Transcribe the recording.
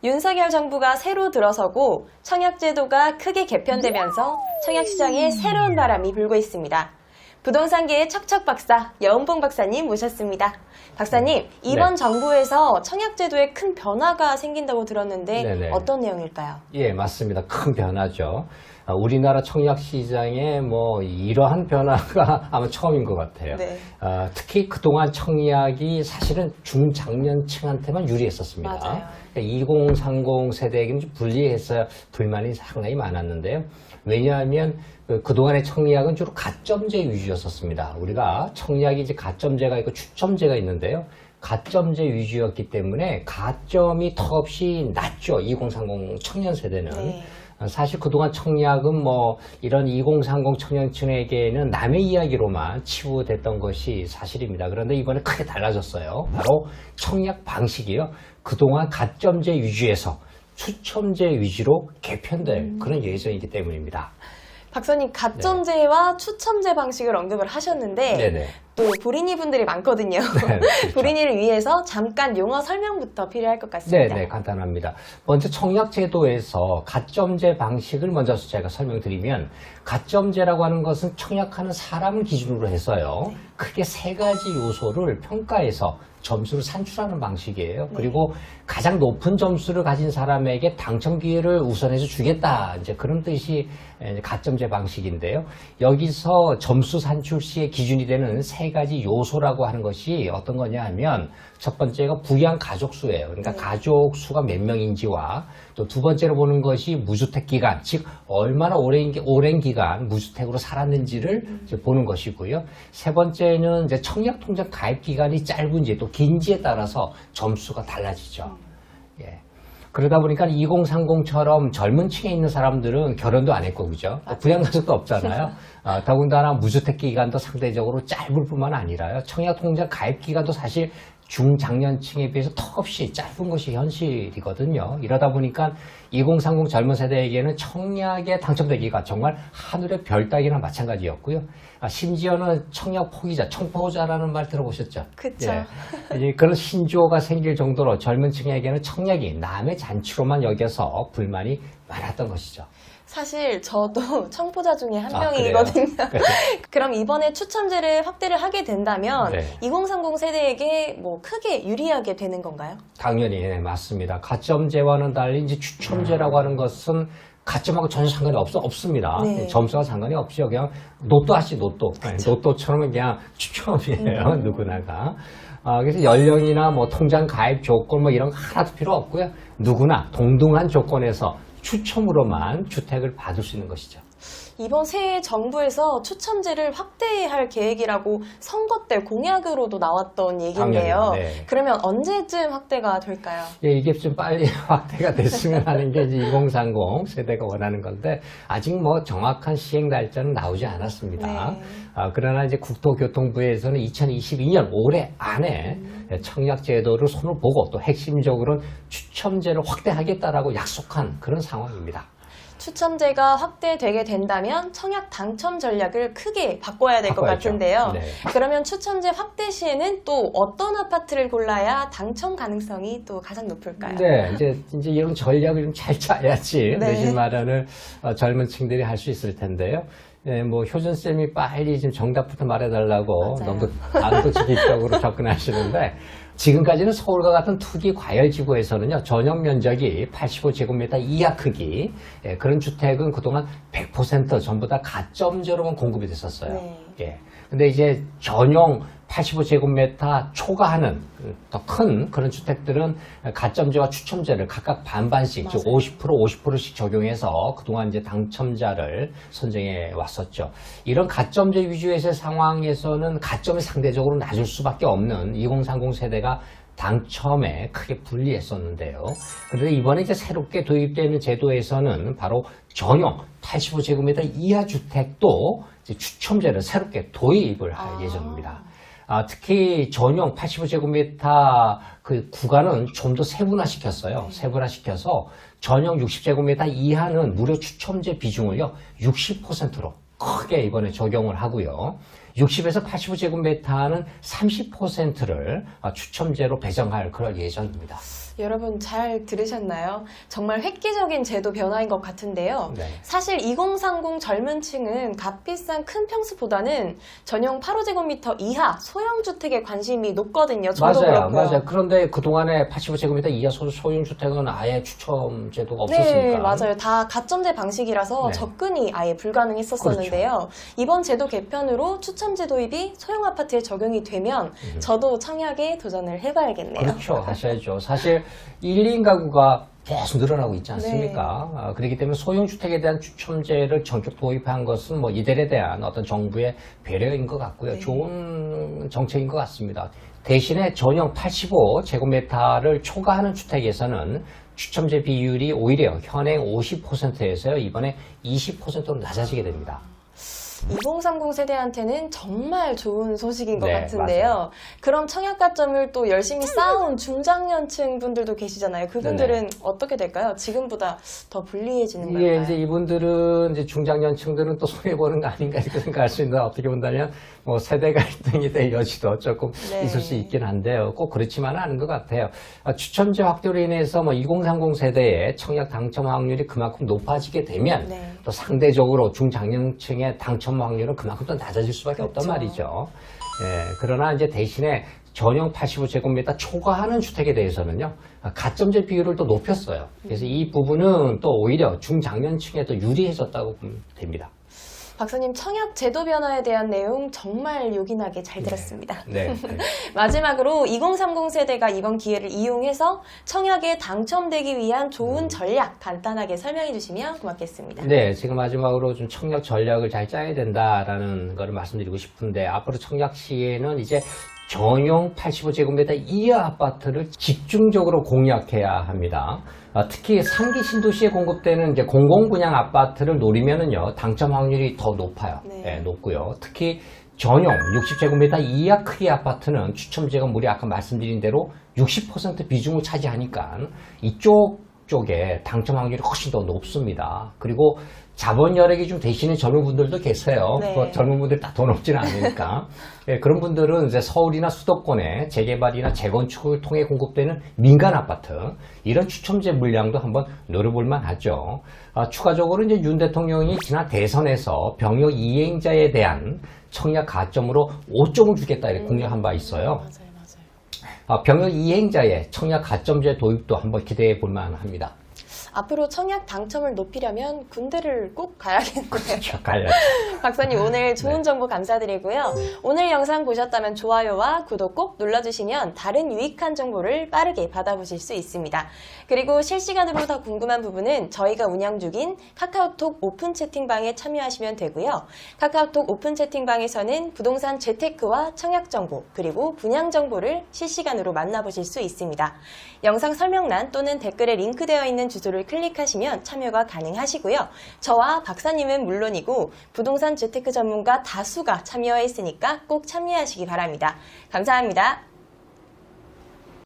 윤석열 정부가 새로 들어서고 청약제도가 크게 개편되면서 청약시장에 새로운 바람이 불고 있습니다. 부동산계의 척척 박사 여은봉 박사님 모셨습니다. 박사님, 이번 정부에서 청약제도에 큰 변화가 생긴다고 들었는데 네네. 어떤 내용일까요? 예, 맞습니다. 큰 변화죠. 우리나라 청약 시장에 이러한 변화가 아마 처음인 것 같아요. 네. 특히 그동안 청약이 사실은 중장년층한테만 유리했었습니다. 맞아요. 2030 세대에게는 좀 불리해서 불만이 상당히 많았는데요. 왜냐하면 그동안의 청약은 주로 가점제 위주였었습니다. 우리가 청약이 이제 가점제가 있고 추첨제가 있는데요. 가점제 위주였기 때문에 가점이 턱없이 낮죠. 2030 청년 세대는. 네. 사실 그동안 청약은 이런 2030 청년층에게는 남의 이야기로만 치부됐던 것이 사실입니다. 그런데 이번에 크게 달라졌어요. 바로 청약 방식이요. 그동안 가점제 위주에서 추첨제 위주로 개편될 그런 예정이기 때문입니다. 박사님, 가점제와 추첨제 방식을 언급을 하셨는데 네네. 또 불인이 분들이 많거든요. 네, 그렇죠. 불인이를 위해서 잠깐 용어 설명부터 필요할 것 같습니다. 네, 간단합니다. 먼저 청약제도에서 가점제 방식을 먼저 제가 설명드리면, 가점제라고 하는 것은 청약하는 사람을 기준으로 해서요. 크게 세 가지 요소를 평가해서 점수를 산출하는 방식이에요. 그리고 가장 높은 점수를 가진 사람에게 당첨 기회를 우선해서 주겠다. 이제 그런 뜻이 가점제 방식인데요. 여기서 점수 산출 시에 기준이 되는 세 가지 요소라고 하는 것이 어떤 거냐 하면, 첫 번째가 부양 가족 수예요. 그러니까 가족 수가 몇 명인지와, 또 두 번째로 보는 것이 무주택 기간, 즉 얼마나 오랜 기간 무주택으로 살았는지를 이제 보는 것이고요. 세 번째는 이제 청약통장 가입 기간이 짧은지 또 긴지에 따라서 점수가 달라지죠. 예. 그러다 보니까 2030처럼 젊은 층에 있는 사람들은 결혼도 안 했고, 그죠? 부양가족도 없잖아요. 더군다나 무주택 기간도 상대적으로 짧을 뿐만 아니라요. 청약통장 가입 기간도 사실 중장년층에 비해서 턱없이 짧은 것이 현실이거든요. 이러다 보니까 2030 젊은 세대에게는 청약에 당첨되기가 정말 하늘의 별 따기나 마찬가지였고요. 심지어는 청약 포기자, 청포자라는 말 들어보셨죠? 그쵸. 예. 그런 신조어가 생길 정도로 젊은 층에게는 청약이 남의 잔치로만 여겨서 불만이 많았던 것이죠. 사실 저도 청포자 중에 한 아, 명이거든요. 그래요? 그럼 이번에 추첨제를 확대를 하게 된다면 네. 2030 세대에게 크게 유리하게 되는 건가요? 당연히 맞습니다. 가점제와는 달리 이제 추첨제라고 하는 것은 가점하고 전혀 상관이 없습니다. 네. 점수와 상관이 없죠. 그냥 로또 하시 로또. 로또처럼 그냥 추첨이에요. 누구나가. 그래서 연령이나 통장 가입 조건 이런 거 하나도 필요 없고요. 누구나 동등한 조건에서 추첨으로만 주택을 받을 수 있는 것이죠. 이번 새 정부에서 추첨제를 확대할 계획이라고 선거 때 공약으로도 나왔던 얘기인데요. 당연히, 네. 그러면 언제쯤 확대가 될까요? 예, 이게 좀 빨리 확대가 됐으면 하는 게 이제 2030 세대가 원하는 건데, 아직 정확한 시행 날짜는 나오지 않았습니다. 네. 그러나 이제 국토교통부에서는 2022년 올해 안에 청약 제도를 손을 보고 또 핵심적으로는 추첨제를 확대하겠다라고 약속한 그런 상황입니다. 추첨제가 확대되게 된다면 청약 당첨 전략을 크게 바꿔야 될 것 바꿔야죠. 같은데요. 네. 그러면 추첨제 확대 시에는 또 어떤 아파트를 골라야 당첨 가능성이 또 가장 높을까요? 네, 이제 이런 전략을 좀 잘 짜야지 네. 내신 마련을 젊은 층들이 할 수 있을 텐데요. 네, 효준쌤이 빨리 좀 정답부터 말해달라고 맞아요. 너무 단도직입적으로 접근하시는데, 지금까지는 서울과 같은 투기 과열지구에서는요, 전용 면적이 85제곱미터 이하 크기, 그런 주택은 그동안 100% 전부 다 가점제로만 공급이 됐었어요. 네. 예. 근데 이제 전용 85제곱미터 초과하는 더 큰 그런 주택들은 가점제와 추첨제를 각각 반반씩, 즉 50%씩 적용해서 그동안 이제 당첨자를 선정해 왔었죠. 이런 가점제 위주의 상황에서는 가점이 상대적으로 낮을 수밖에 없는 2030 세대가 당첨에 크게 불리했었는데요. 그런데 이번에 이제 새롭게 도입되는 제도에서는 바로 전용 85제곱미터 이하 주택도 이제 추첨제를 새롭게 도입을 할 예정입니다. 특히 전용 85제곱미터 그 구간은 좀 더 세분화시켰어요. 세분화시켜서 전용 60제곱미터 이하는 무려 추첨제 비중을요, 60%로 크게 이번에 적용을 하고요. 60에서 85제곱미터는 30%를 추첨제로 배정할 그럴 예정입니다. 여러분 잘 들으셨나요? 정말 획기적인 제도 변화인 것 같은데요. 네. 사실 2030 젊은 층은 값비싼 큰 평수보다는 전용 8호제곱미터 이하 소형주택에 관심이 높거든요. 저도 맞아요. 그렇고요. 맞아요. 그런데 그동안에 85제곱미터 이하 소형주택은 아예 추첨 제도가 없었으니까. 네, 맞아요. 다 가점제 방식이라서 네. 접근이 아예 불가능했었는데요. 이번 제도 개편으로 추첨제 도입이 소형 아파트에 적용이 되면 저도 청약에 도전을 해봐야겠네요. 그렇죠. 하셔야죠. 사실 1, 2인 가구가 계속 늘어나고 있지 않습니까? 그렇기 때문에 소형주택에 대한 추첨제를 전격 도입한 것은 뭐 이들에 대한 어떤 정부의 배려인 것 같고요. 네. 좋은 정책인 것 같습니다. 대신에 전용 85제곱미터를 초과하는 주택에서는 추첨제 비율이 오히려 현행 50%에서요, 이번에 20%로 낮아지게 됩니다. 2030 세대한테는 정말 좋은 소식인 것 네, 같은데요. 맞아요. 그럼 청약 가점을 또 열심히 쌓아온 중장년층 분들도 계시잖아요. 그분들은 어떻게 될까요? 지금보다 더 불리해지는 예, 걸까요? 이제 이분들은 이제 중장년층들은 또 손해보는 거 아닌가 이렇게 생각할 수 있는데 어떻게 본다면 뭐 세대 갈등이 될 여지도 조금 네. 있을 수 있긴 한데요. 꼭 그렇지만은 않은 것 같아요. 추첨제 확대로 인해서 뭐 2030 세대의 청약 당첨 확률이 그만큼 높아지게 되면 네. 또 상대적으로 중장년층의 당첨 확률은 그만큼 또 낮아질 수밖에 없단 그렇죠. 말이죠. 예, 그러나 이제 대신에 전용 85제곱미터 초과하는 주택에 대해서는요, 가점제 비율을 또 높였어요. 그래서 이 부분은 또 오히려 중장년층에 더 유리해졌다고 보면 됩니다. 박사님, 청약 제도 변화에 대한 내용 정말 요긴하게 잘 들었습니다. 네. 네. 마지막으로 2030 세대가 이번 기회를 이용해서 청약에 당첨되기 위한 좋은 전략 간단하게 설명해 주시면 고맙겠습니다. 네, 지금 마지막으로 좀 청약 전략을 잘 짜야 된다라는 거를 말씀드리고 싶은데, 앞으로 청약 시에는 이제 전용 85제곱미터 이하 아파트를 집중적으로 공략해야 합니다. 특히 3기 신도시에 공급되는 이제 공공분양 아파트를 노리면은요, 당첨 확률이 더 높아요. 네. 네, 높고요. 특히 전용 60제곱미터 이하 크기 아파트는 추첨제가 무려 아까 말씀드린 대로 60% 비중을 차지하니까 이쪽 쪽에 당첨 확률이 훨씬 더 높습니다. 그리고 자본 여력이 좀 되시는 젊은 분들도 계세요. 네. 뭐 젊은 분들 다 돈 없지는 않으니까. 예, 그런 분들은 이제 서울이나 수도권에 재개발이나 재건축을 통해 공급되는 민간 아파트, 이런 추첨제 물량도 한번 노려볼 만하죠. 추가적으로 이제 윤 대통령이 지난 대선에서 병역 이행자에 대한 청약 가점으로 5점을 주겠다 이렇게 공약한 바 있어요. 맞아요. 병역 이행자의 청약 가점제 도입도 한번 기대해 볼 만합니다. 앞으로 청약 당첨을 높이려면 군대를 꼭 가야겠네요. 가야죠. 박사님, 오늘 좋은 네. 정보 감사드리고요. 오늘 영상 보셨다면 좋아요와 구독 꼭 눌러주시면 다른 유익한 정보를 빠르게 받아보실 수 있습니다. 그리고 실시간으로 더 궁금한 부분은 저희가 운영 중인 카카오톡 오픈 채팅방에 참여하시면 되고요. 카카오톡 오픈 채팅방에서는 부동산 재테크와 청약 정보, 그리고 분양 정보를 실시간으로 만나보실 수 있습니다. 영상 설명란 또는 댓글에 링크되어 있는 주소를 클릭하시면 참여가 가능하시고요. 저와 박사님은 물론이고 부동산 재테크 전문가 다수가 참여해 있으니까 꼭 참여하시기 바랍니다. 감사합니다.